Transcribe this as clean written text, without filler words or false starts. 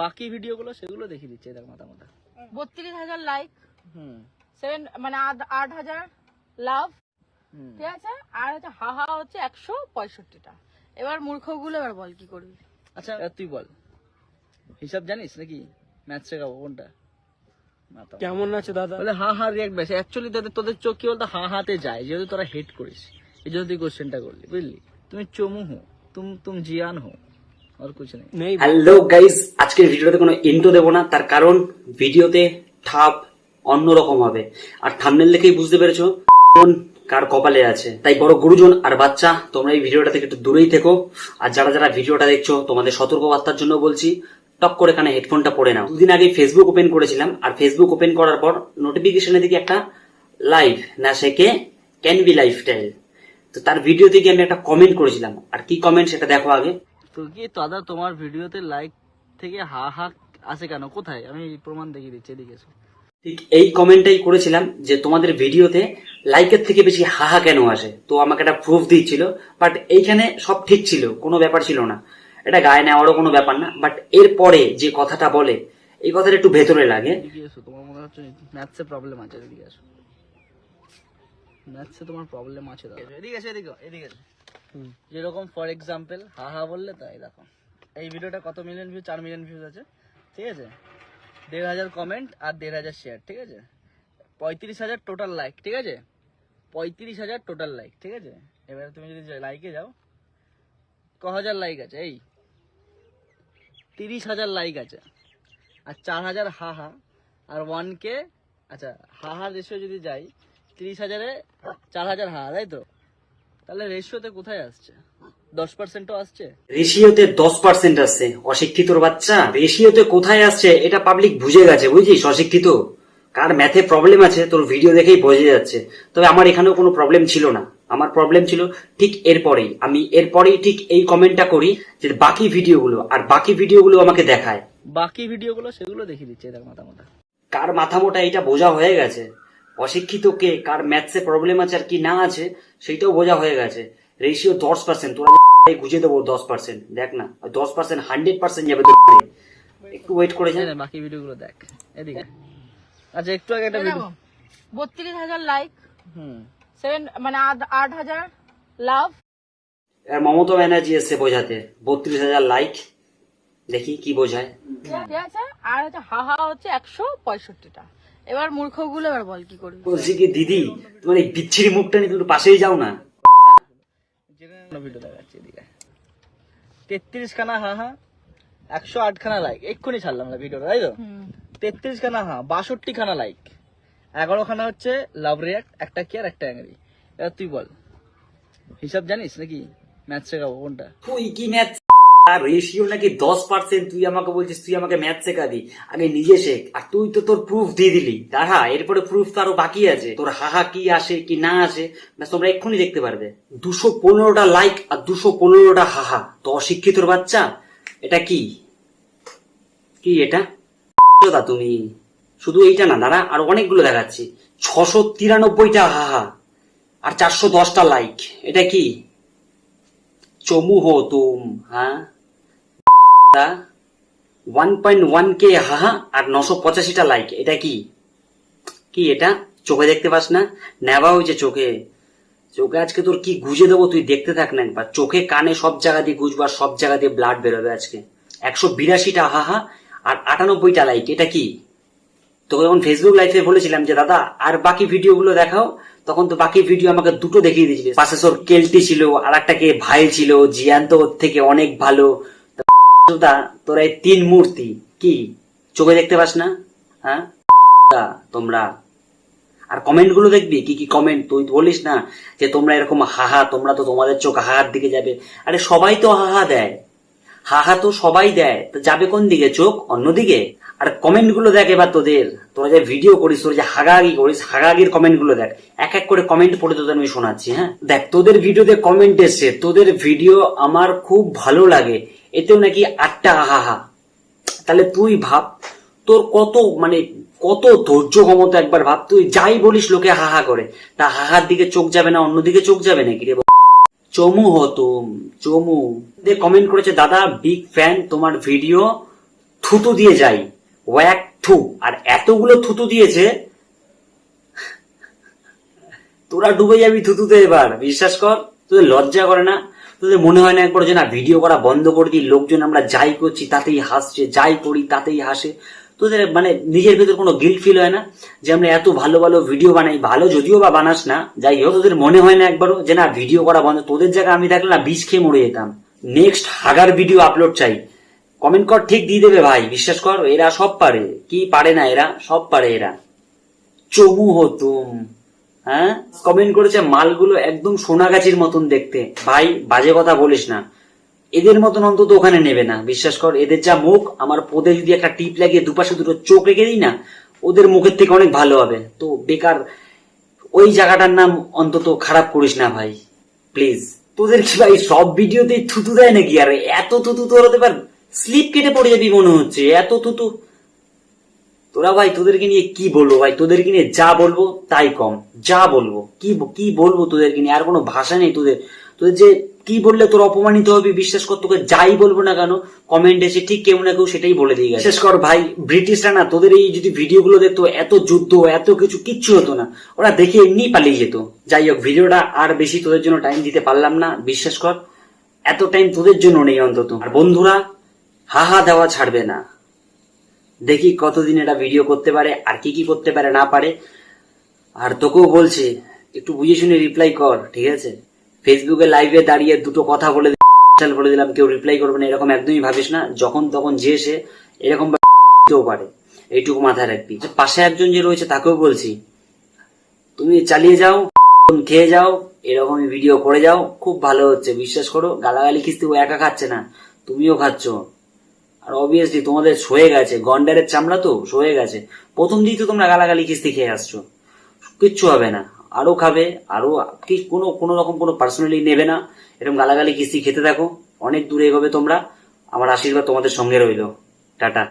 বাকি ভিডিওগুলো সেগুলো দেখিয়ে দিচ্ছে, দেখ মাথা মাথা 32,000 লাইক, 7 মানে 8,000 লাভ, ঠিক আছে। আর হচ্ছে হাহা হচ্ছে 165টা। এবার মূর্খগুলো এবার বল কি করবি। আচ্ছা তুই বল, হিসাব জানিস নাকি? ম্যাথ শেখাবো কোনটা? কেমন আছে দাদা? বলে হা হা রিয়াক্ট বেশি। অ্যাকচুয়ালি তোদের চোখ কি বলতো হা হাতে যায়, যেহেতু তোরা হেট করিস, এই জন্য তুই কোশ্চেনটা করলি, বুঝলি? তুমি চমু হো, তুম জিয়ান হো, আর কিছু নেই। হ্যালো গাইস, আজকের ভিডিওতে কোনো ইন্ট্রো দেবো না, তার কারণ ভিডিওতে ঠাপ অন্যরকম হবে, আর থাম্বনেল দেখেই বুঝতে পেরেছো কোন কার কপালে আছে। তাই বড় গুরুজন আর বাচ্চা, তোমরা এই ভিডিওটা থেকে একটু দূরেই থেকো। আর যারা যারা ভিডিওটা দেখছো, তোমাদের সতর্কবার্তার জন্য বলছি, টপ করে কানে হেডফোনটা পরে নাও। দুদিন আগে ফেসবুক ওপেন করেছিলাম, আর ফেসবুক ওপেন করার পর নোটিফিকেশনে দেখি একটা লাইভ না শেখে ক্যান বি লাইফস্টাইল। তো তার ভিডিও থেকে আমি একটা কমেন্ট করেছিলাম, আর কি কমেন্ট সেটা দেখো আগে। তো কি দাদা তোমার ভিডিওতে লাইক থেকে হা হা আসে কেন? কোথায়? আমি প্রমাণ দেখিয়ে দিচ্ছি, এদিকে এসো। ঠিক এই কমেন্টটাই করেছিলাম যে তোমাদের ভিডিওতে লাইকের থেকে বেশি হাহা কেন আসে। তো আমাকে একটা প্রুফ দিচ্ছিল, বাট এইখানে সব ঠিক ছিল, কোনো ব্যাপার ছিল না, এটা গায়ে নেওয়ারও কোনো ব্যাপার না। বাট এরপরে যে কথাটা বলে, এই কথাটা একটু ভেতরে লাগে। এদিকে এসো, তোমার মনে হচ্ছে ম্যাথসে প্রবলেম আছে, এদিকে এসো। ম্যাথসে তোমার প্রবলেম আছে দাদা, এদিকে এসো, এদিকে এসো। যেরকম ফর এক্সাম্পল হা হা বললে, তাই দেখো এই ভিডিওটা কত মিলিয়ন ভিউ? 4 মিলিয়ন ভিউজ আছে, ঠিক আছে। 1,500 কমেন্ট আর 1,500 শেয়ার, ঠিক আছে। 35,000 টোটাল লাইক, ঠিক আছে। 35,000 টোটাল লাইক, ঠিক আছে। এবারে তুমি যদি লাইকে যাও, হাজার লাইক আছে? এই 30,000 লাইক আছে, আর 4,000 হা হা, আর 1K। আচ্ছা হা হা রেশিও যদি যাই, 30,000-এ 4,000 হা, তাই তো? তাহলে রেশিওতে কোথায় আসছে? 10%ও আসছে। রেশিওতে 10% আসছে, অশিক্ষিতর বাচ্চা। রেশিওতে কোথায় আসছে এটা পাবলিক বুঝে গেছে, বুঝছিস? অশিক্ষিত কার ম্যাথে প্রবলেম আছে তোর ভিডিও দেখেই বোঝা যাচ্ছে। তবে আমার এখানেও কোনো প্রবলেম ছিল না, আমার প্রবলেম ছিল ঠিক এরপরেই। আমি এরপরেই ঠিক এই কমেন্টটা করি যে বাকি ভিডিওগুলো আমাকে দেখায়। বাকি ভিডিওগুলো সেগুলো দেখিয়ে দিচ্ছে, দেখ মাথা মাথা। কার মাথা মোটা এটা বোঝা হয়ে গেছে। অশিক্ষিত কে, কার ম্যাথসে প্রবলেম আছে আর কি না আছে সেইটাও বোঝা হয়ে গেছে। রেশিও 10%, তোরা গুজে দেবো 10%। দেখ না, 10% 100% যাবে তোর। একটু ওয়েট করে যা, বাকি ভিডিওগুলো দেখ, এদিকে। আচ্ছা একটু আগে একটা ভিডিও, 32,000 লাইক, মানে 8,000 লাভ। আর মমতা ব্যানার্জি এসছে বোঝাতে 32,000 লাইক, দেখি কি বোঝায়। ঠিক আছে। আর হচ্ছে হাহা হচ্ছে 165টা। এবার মূর্খগুলো এবার বল কি করবি। বলছি কি দিদি, তোমার এই বিচ্ছিরি মুখটা নিয়ে তুমি পাশেই যাও না। ভিডিও দেখাচ্ছি, এদিকে। 33 খানা হা হা, 108 খানা লাইক। এক্ষুনি ছাড়লাম না ভিডিওটা, তাই তো? 33 খানা হা, 62 খানা লাইক, 11 খানা হচ্ছে লাভ রিয়াক্ট, একটা কি আর একটা অ্যাংরি। এবার তুই বল, হিসাব জানিস নাকি? ম্যাথ শেখাবো কোনটা? তুই কি ম্যাথ? আর রেশিও নাকি 10%, তুই আমাকে বলছিস তুই আমাকে ম্যাথ শেখাবি? আগে নিজে শেখ। আর তুই তো তোর প্রুফ দিয়ে দিলি, দাঁড়া এরপরে প্রুফ তো আরো বাকি আছে। তোর হাহা কি আসে কি না আসে তোমরা এক্ষুনি দেখতে পারবে। 215টা লাইক আর 215টা হাহা। তো অশিক্ষিতর বাচ্চা, এটা কি কি এটা তুমি? শুধু এইটা না, দাঁড়া আরো অনেকগুলো দেখাচ্ছি। 693টা হাহা আর 410টা লাইক, এটা কি? চমু হো তুম? হ্যাঁ, 1.1K হাহা আর 985টা লাইক, এটা কি? কি এটা? চোখে দেখতে পাস না? নেওয়া হয়েছে চোখে। চোখে আজকে তোর কি গুজে দেবো, তুই দেখতে থাক না একবার। চোখে কানে সব জায়গা দিয়ে গুজবা, সব জায়গা দিয়ে ব্লাড বেরোবে আজকে। 182টা হাহা আর 98টা লাইক, এটা কি? তোকে যখন ফেসবুক লাইভে বলেছিলাম যে দাদা আর বাকি ভিডিওগুলো দেখাও, তখন তো বাকি ভিডিও আমাকে দুটো দেখিয়ে দিয়েছিলি। পাশে তোর কেলটি ছিল, আর একটা কে ভাই ছিল, জিয়ান তো ওর থেকে অনেক ভালো। তোরা এই 3 মূর্তি কি চোখে দেখতে পাস না? হ্যাঁ তোমরা। আর কমেন্ট গুলো দেখবি কি কি কমেন্ট। তুই বলিস না যে তোমরা এরকম হাহা, তোমরা তো তোমাদের চোখ হাহার দিকে যাবে। আরে সবাই তো হাহা দেয়, হাহা তো সবাই দেয়, তো যাবে কোন দিকে? চোখ অন্যদিকে। আর কমেন্ট গুলো দেখ এবার তোদের, তোরা যে ভিডিও করিস, তোরা যে হাগাহাগি করিস, হাগাহাগির কমেন্ট গুলো দেখ। এক এক করে কমেন্ট পড়ে তোদের আমি শোনাচ্ছি। হ্যাঁ দেখ, তোদের ভিডিওতে কমেন্ট এসছে, তোদের ভিডিও আমার খুব ভালো লাগে, এতেও নাকি 8টা হাহা। তাহলে তুই ভাব তোর কত কত ধৈর্য ক্ষমতা, একবার ভাব। তুই যাই বলিস লোকে হাহা করে, তা হাহার দিকে চোখ যাবে না অন্যদিকে চোখ যাবে নাকি রে? চমু হতুম, চমু। কমেন্ট করেছে দাদা বিগ ফ্যান তোমার ভিডিও, থুতু দিয়ে যাই, ওয়াক থু, আর এতগুলো থুতু দিয়েছে, তোরা ডুবে যাবি থুতুতে এবার, বিশ্বাস কর। তোদের লজ্জা করে না? তোদের মনে হয় না একবার যে না ভিডিও করা বন্ধ করে দিই, লোকজন আমরা যাই করছি তাতেই হাসছে, যাই করি তাতেই হাসে? তোদের মানে নিজের ভেতর কোনো গিল্ট ফিল হয় না যে আমরা এত ভালো ভালো ভিডিও বানাই? ভালো যদিও বা বানাস না, যাই হোক, তোদের মনে হয় না একবারও যে না ভিডিও করা বন্ধ? তোদের জায়গায় আমি থাকলে না বিষ খেয়ে মরে যেতাম। নেক্সট হাগার ভিডিও আপলোড চাই, কমেন্ট কর, ঠিক দিয়ে দেবে ভাই, বিশ্বাস কর। এরা সব পারে, কি পারে না? এরা সব পারে। এরা চমু হতুম, হ্যাঁ, কমেন্ট করেছে মালগুলো একদম সোনাগাছির মতন দেখতে। ভাই বাজে কথা বলিস না, এদের মতন অন্তত ওখানে নেবে না, বিশ্বাস কর। এদের যা মুখ, আমার পদে যদি একটা টিপ লাগিয়ে দুপাশে দুটো চোখ রেখে দিই না, ওদের মুখের থেকে অনেক ভালো হবে। তো বেকার ওই জায়গাটার নাম অন্তত খারাপ করিস না ভাই, প্লিজ। তোদের কি ভাই সব ভিডিওতে থুতু দেয় নাকি? আর এত থুতু তোর হতে পার স্লিপ কেটে পড়ে যাবি মনে হচ্ছে, এত থুতু। তোরা ভাই তোদেরকে নিয়ে কি বলবো ভাই, তোদেরকে নিয়ে যা বলবো তাই কম। যা বলবো কি বলবো তোদেরকে নিয়ে, আর কোনো ভাষা নেই তোদের। তোদের যে কি বললে তোর অপমানিত হবি, বিশ্বাস কর। তোকে যাই বলবো না কেন কমেন্ট এসে ঠিক কেউ না কেউ সেটাই বলে দিয়ে গেছে। বিশেষ কর ভাই, ব্রিটিশরা না তোদের এই যদি ভিডিওগুলো দেখতো, এত যুদ্ধ এত কিচ্ছু হতো না, ওরা দেখে এমনি পালিয়ে যেত। যাই হোক, ভিডিওটা আর বেশি তোদের জন্য টাইম দিতে পারলাম না, বিশ্বাস কর। এত টাইম তোদের জন্য নেই অন্তত। আর বন্ধুরা, হাহা দেওয়া ছাড়বে না, দেখি কতদিন এটা ভিডিও করতে পারে আর কি করতে পারে না পারে। আর তোকেও বলছি, একটু বুঝে শুনে রিপ্লাই কর, ঠিক আছে? ফেসবুকে লাইভে দাঁড়িয়ে দুটো কথা বলে দিলাম, কেউ রিপ্লাই করবে না এরকম একদমই ভাবিস না। যখন তখন যে সে এরকম পারে, এইটুকু মাথায় রাখবি। পাশে একজন যে রয়েছে তাকেও বলছি, তুমি চালিয়ে যাও, খেয়ে যাও, এরকমই ভিডিও করে যাও, খুব ভালো হচ্ছে, বিশ্বাস করো। গালাগালি কিস্তি ও একা খাচ্ছে না, তুমিও খাচ্ছ। আর অবভিয়াসলি তোমাদের সয়ে গেছে, গন্ডারের চামড়া তো সয়ে গেছে। প্রথম দিক তো তোমরা গালাগালি কিস্তি খেয়ে আসছো, কিচ্ছু হবে না, আরো খাবে, আরো কি কোনো রকম কোনো পার্সোনালি নেবে না। এরকম গালাগালি কিস্তি খেতে থাকো, অনেক দূরে এগোবে তোমরা। আমার আশীর্বাদ তোমাদের সঙ্গে রইলো। টাটা।